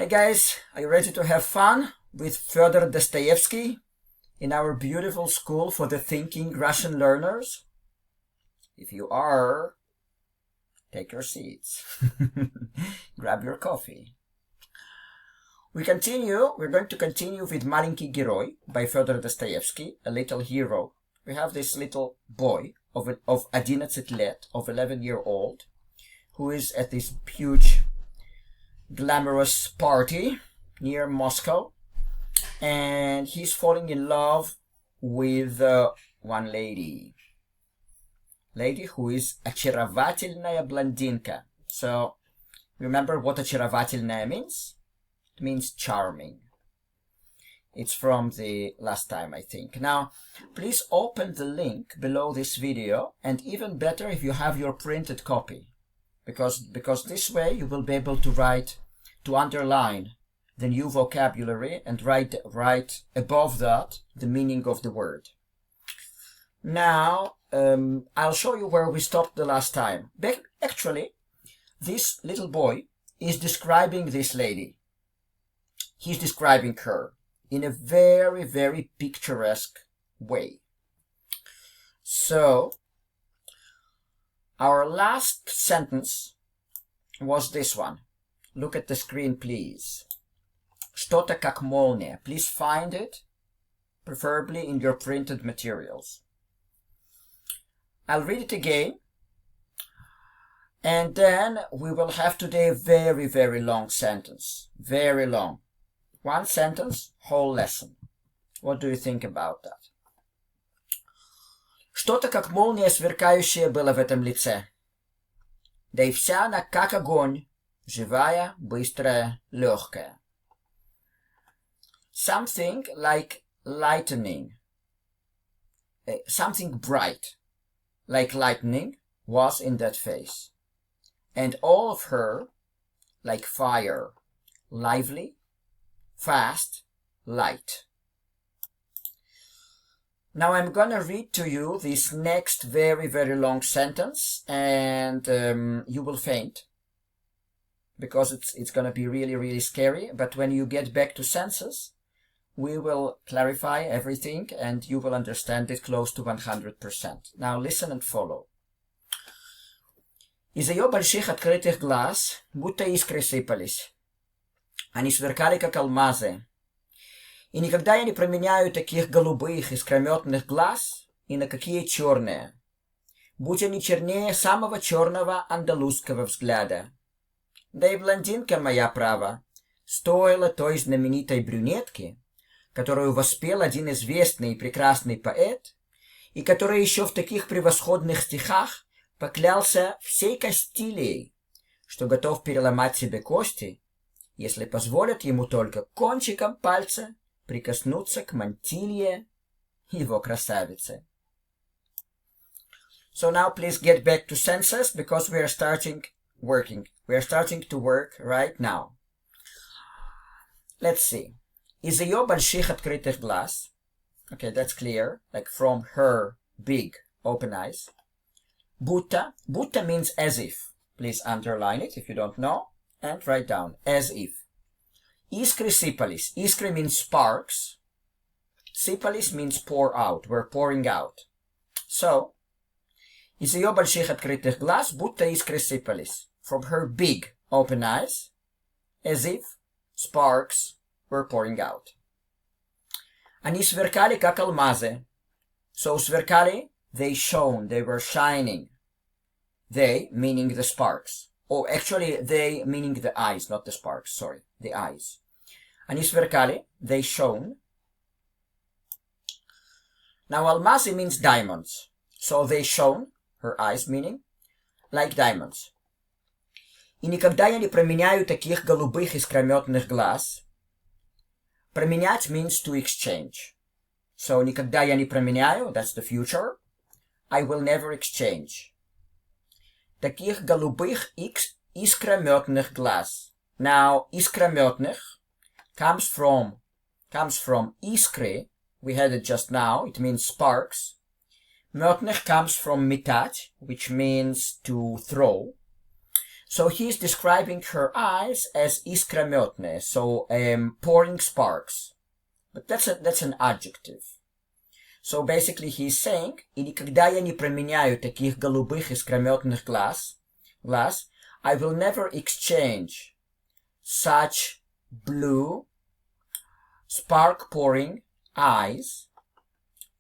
Hey guys, are you ready to have fun with further Dostoevsky in our beautiful school for the thinking Russian learners? If you are, take your seats. Grab your coffee. We're going to continue with Маленький герой by Fyodor Dostoevsky, a little hero. We have this little boy of 11 let, of 11-year-old, who is at this huge glamorous party near Moscow, and he's falling in love with one lady who is очаровательная блондинка. So remember what очаровательная means? It means charming. It's from the last time, I think. Now, please open the link below this video, and even better if you have your printed copy, because this way you will be able to underline the new vocabulary and write above that the meaning of the word. Now, I'll show you where we stopped the last time. Actually, this little boy is describing this lady. He's describing her in a very, very picturesque way. So, our last sentence was this one. Look at the screen, please. Что-то как молния. Please find it, preferably in your printed materials. I'll read it again, and then we will have today a very, very long sentence. Very long. One sentence, whole lesson. What do you think about that? Что-то как молния сверкающая было в этом лице. Да и вся она как огонь, живая, быстрая, легкая. Something like lightning, something bright, like lightning, was in that face. And all of her, like fire, lively, fast, light. Now I'm gonna read to you this next very, very long sentence, and you will faint, because it's gonna be really, really scary. But when you get back to senses, we will clarify everything, and you will understand it close to 100%. Now listen and follow. Из ее больших открытых глаз будто искры сыпались. Они сверкали, как алмазы. И никогда я не променяю таких голубых, искрометных глаз ни на какие черные, будь они чернее самого черного андалузского взгляда. Да и блондинка моя права стоила той знаменитой брюнетки, которую воспел один известный и прекрасный поэт, и который еще в таких превосходных стихах поклялся всей Кастилией, что готов переломать себе кости, если позволят ему только кончиком пальца прикоснуться к мантилье его красавицы. So now please get back to senses, because we are starting working. We are starting to work right now. Let's see. Из ее больших открытых глаз. Okay, that's clear. Like from her big open eyes. Будто. Будто means as if. Please underline it if you don't know. And write down. As if. Искры сыпались. Искры means sparks. Сыпались means pour out. We're pouring out. So, из ее больших открытых глаз будто искры сыпались. From her big open eyes, as if sparks were pouring out. Они сверкали, как алмазы. So, сверкали, they shone, they were shining. They, meaning the sparks. Oh, actually, they, meaning the eyes, not the sparks, sorry, the eyes. Они сверкали, they shone. Now, алмазы means diamonds. So, they shone, her eyes meaning, like diamonds. И никогда я не променяю таких голубых искрометных глаз. Променять means to exchange. So, никогда я не променяю, that's the future. I will never exchange. Таких голубых искрометных глаз. Now, искрометных comes from искры. We had it just now. It means sparks. Метных comes from метать, which means to throw. So he's describing her eyes as искрометные, so pouring sparks. But that's an adjective. So basically he's saying, и никогда я не променяю таких голубых искрометных глаз, I will never exchange such blue, spark-pouring eyes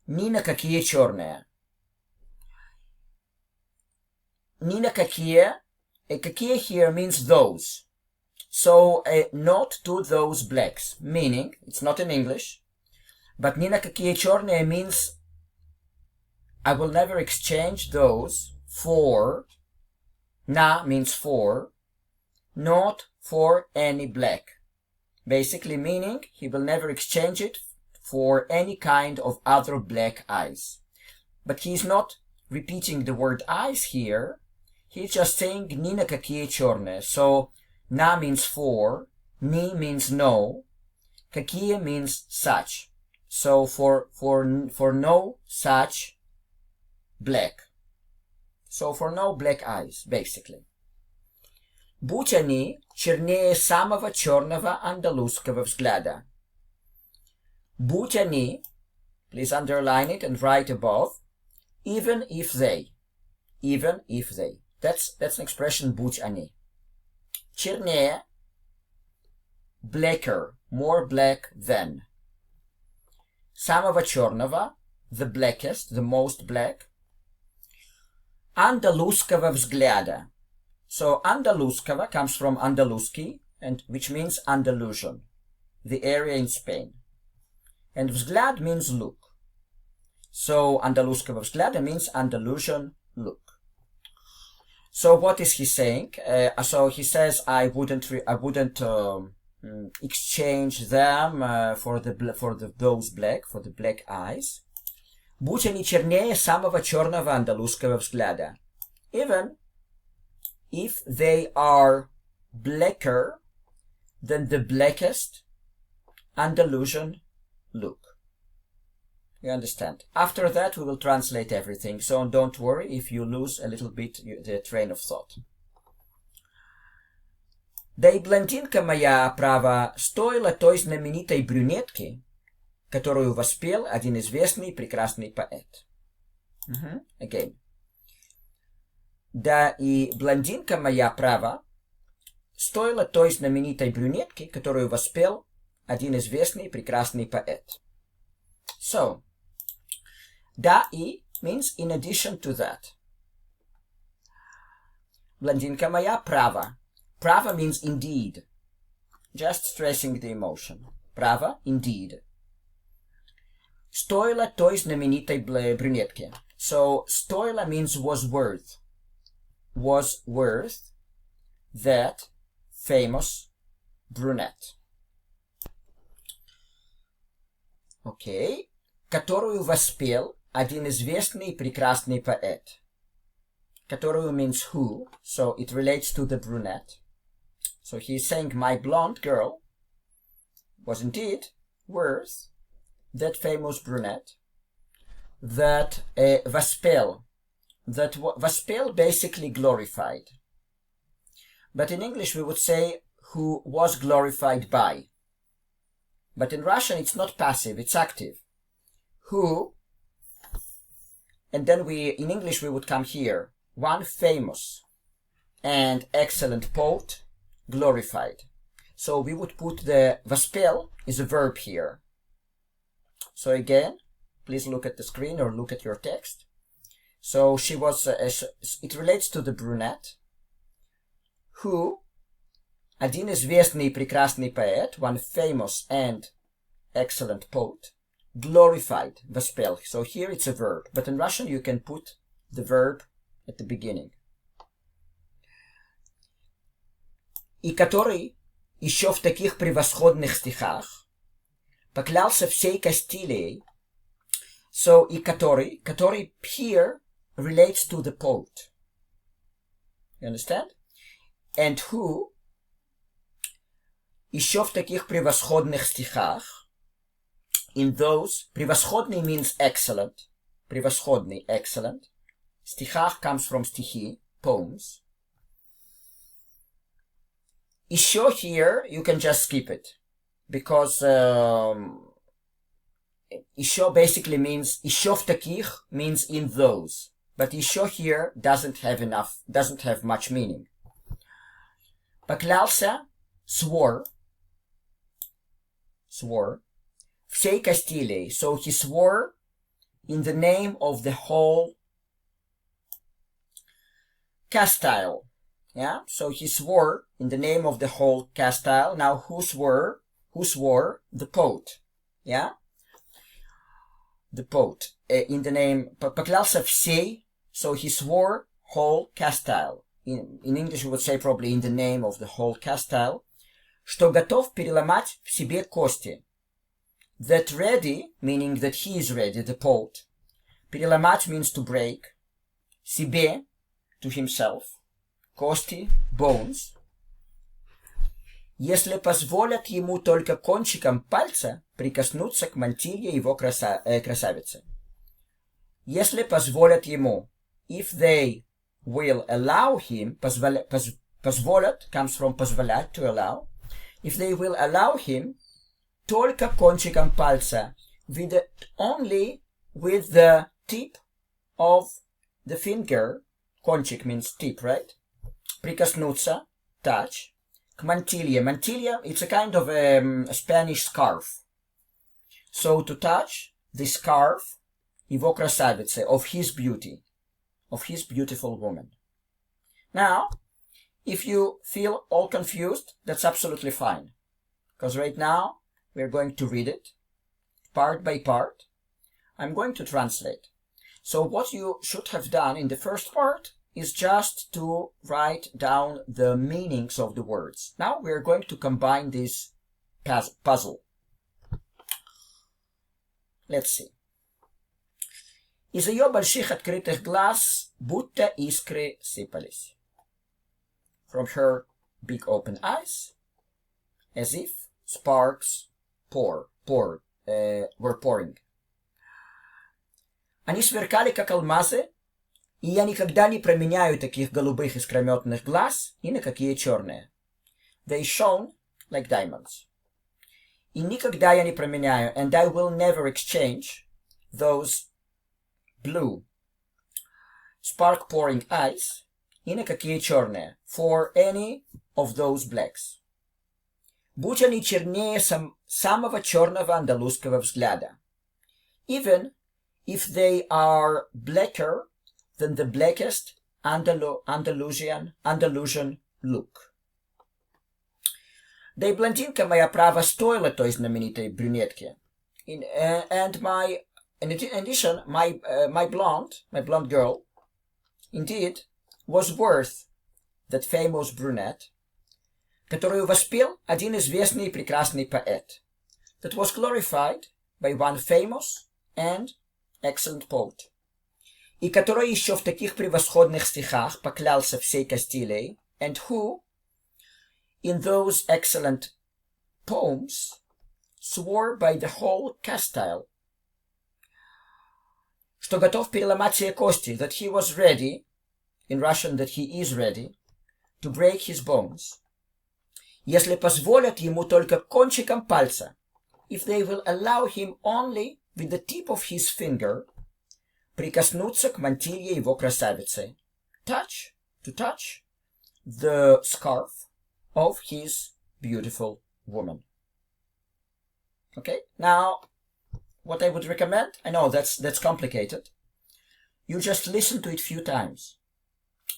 ни на какие черные. Ни на какие, какие here means those. So not to those blacks, meaning, it's not in English, but ни на какие черные means I will never exchange those for, na means for, not for any black. Basically meaning he will never exchange it for any kind of other black eyes. But he's not repeating the word eyes here. He's just saying ни на какие черные. So na means for, ni means no, какие means such. So for no such black. So for no black eyes, basically. Будь они чернее самого черного андалузского взгляда. Будь они, please underline it and write above, even if they. That's an expression, будь они. Чернее, blacker, more black than. Самого черного, the blackest, the most black. Андалузского взгляда. So Andaluzskого comes from Andaluski, and which means Andalusian, the area in Spain. And взгляд means look. So Andaluzskого взгляда means Andalusian look. So what is he saying? So he says I wouldn't exchange them for those black eyes. Будь они чернее самого черного андалузского взгляда. Even if they are blacker than the blackest Andalusian look. You understand? After that we will translate everything, so don't worry if you lose a little bit the train of thought. Да и блондинка моя, право, стоила той знаменитой брюнетки, которую воспел один известный прекрасный поэт. Again. Да и блондинка моя, право, стоила той знаменитой брюнетки, которую воспел один известный прекрасный поэт. So, да и means in addition to that. Блондинка моя, право. Право means indeed. Just stressing the emotion. Право, indeed. Стоила той знаменитой брюнетке. So, стоила means was worth. Was worth that famous brunette. Okay. Которую воспел один известный прекрасный поэт. Которую means who, so it relates to the brunette. So he's saying my blonde girl was indeed worth that famous brunette that воспел. That воспел basically glorified. But in English we would say who was glorified by. But in Russian it's not passive, it's active. Who, and then in English we would come here, one famous and excellent poet, glorified. So we would put the воспел is a verb here. So again, please look at the screen or look at your text. So she was, it relates to the brunette, who, один известный прекрасный поэт, one famous and excellent poet, glorified, воспел. So here it's a verb, but in Russian you can put the verb at the beginning. И который еще в таких превосходных стихах поклялся всей Кастилией. So и который here relates to the poet. You understand? And who еще в таких превосходных стихах, in those, превосходный means excellent, превосходный, excellent, стихах comes from стихи, poems, Еще here, you can just skip it. Because еще basically means, еще в таких means in those. But еще here doesn't have much meaning. Поклялся, swore, всей Кастилией. So he swore in the name of the whole Castile. Yeah, so he swore in the name of the whole Castile. Now who swore? The poet. Yeah, the poet. In the name, поклялся всей, so he swore whole Castile. In English we would say probably in the name of the whole Castile, что готов переломать в себе кости. That ready, meaning that he is ready, the poet. Переломать means to break. Себе, to himself. Кости, bones. Если позволят ему только кончиком пальца прикоснуться к мантилье его красавицы. Если позволят ему, if they will allow him, позволят comes from позволять, to allow. If they will allow him, только кончиком пальца, only with the tip of the finger. Кончик means tip, right? Прикоснуться, touch. К мантилье. Мантилья, it's a kind of a Spanish scarf. So to touch the scarf, его красавицы, of his beauty, of his beautiful woman. Now, if you feel all confused, that's absolutely fine. Because right now, we're going to read it, part by part. I'm going to translate. So what you should have done in the first part is just to write down the meanings of the words. Now we're going to combine this puzzle. Let's see. Из ее больших открытых глаз будто искры сыпались. From her big open eyes, as if sparks were pouring. Они сверкали, как алмазы, и я никогда не променяю таких голубых искрометных глаз ни на какие черные. They shone like diamonds. И никогда я не променяю, and I will never exchange those blue spark-pouring eyes ни на какие черные, for any of those blacks. Будь они чернее самого черного андалузского взгляда. Even if they are blacker than the blackest Andalusian look. Да и блондинка моя право стоила той знаменитой брюнетке. In addition, my blonde girl, indeed, was worth that famous brunette, которую воспел один известный и прекрасный поэт, that was glorified by one famous and excellent poet, и который еще в таких превосходных стихах поклялся всей Кастилией, and who, in those excellent poems, swore by the whole Castile, что готов переломать все кости, that he was ready, in Russian that he is ready, to break his bones, если позволят ему только кончиком пальца, if they will allow him only with the tip of his finger, прикоснуться к мантилье его красавицы, to touch the scarf of his beautiful woman. Okay, now what I would recommend, I know that's complicated, you just listen to it a few times.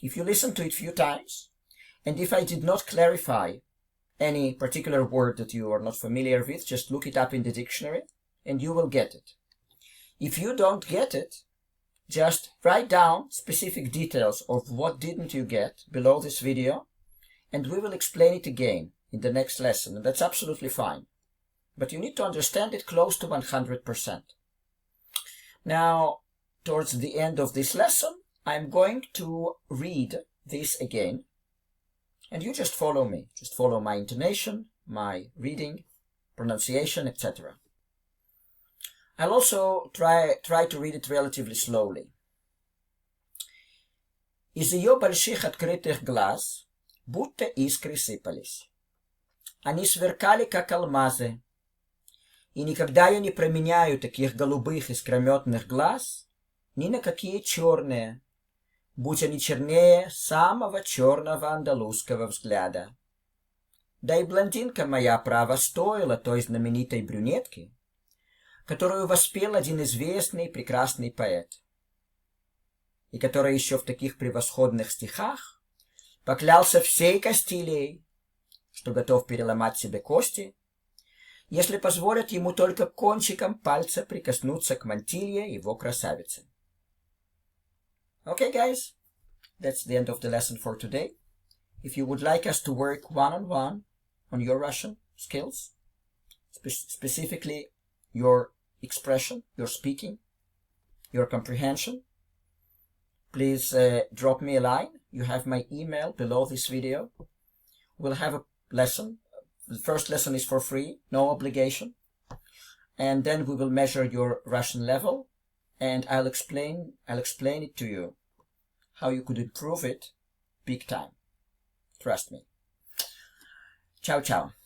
If you listen to it a few times, and if I did not clarify any particular word that you are not familiar with, just look it up in the dictionary and you will get it. If you don't get it, just write down specific details of what didn't you get below this video, and we will explain it again in the next lesson, and that's absolutely fine. But you need to understand it close to 100%. Now, towards the end of this lesson, I'm going to read this again, and you just follow me. Just follow my intonation, my reading, pronunciation, etc. I'll also try to read it relatively slowly. Из ее больших открытых глаз будто искры сыпались. они сверкали, как алмазы. И никогда я не променяю таких голубых искрометных глаз ни на какие черные, будь они чернее самого черного андалузского взгляда. Да и блондинка моя, право, стоила той знаменитой брюнетки, которую воспел один известный прекрасный поэт, и который еще в таких превосходных стихах поклялся всей Кастилией, что готов переломать себе кости, если позволят ему только кончиком пальца прикоснуться к мантилье его красавицы. Okay, guys, that's the end of the lesson for today. If you would like us to work one-on-one on your Russian skills, specifically your expression, your speaking, your comprehension, please drop me a line. You have my email below this video. We'll have a lesson. The first lesson is for free, no obligation. And then we will measure your Russian level, and I'll explain it to you, how you could improve it big time. Trust me. Ciao, ciao.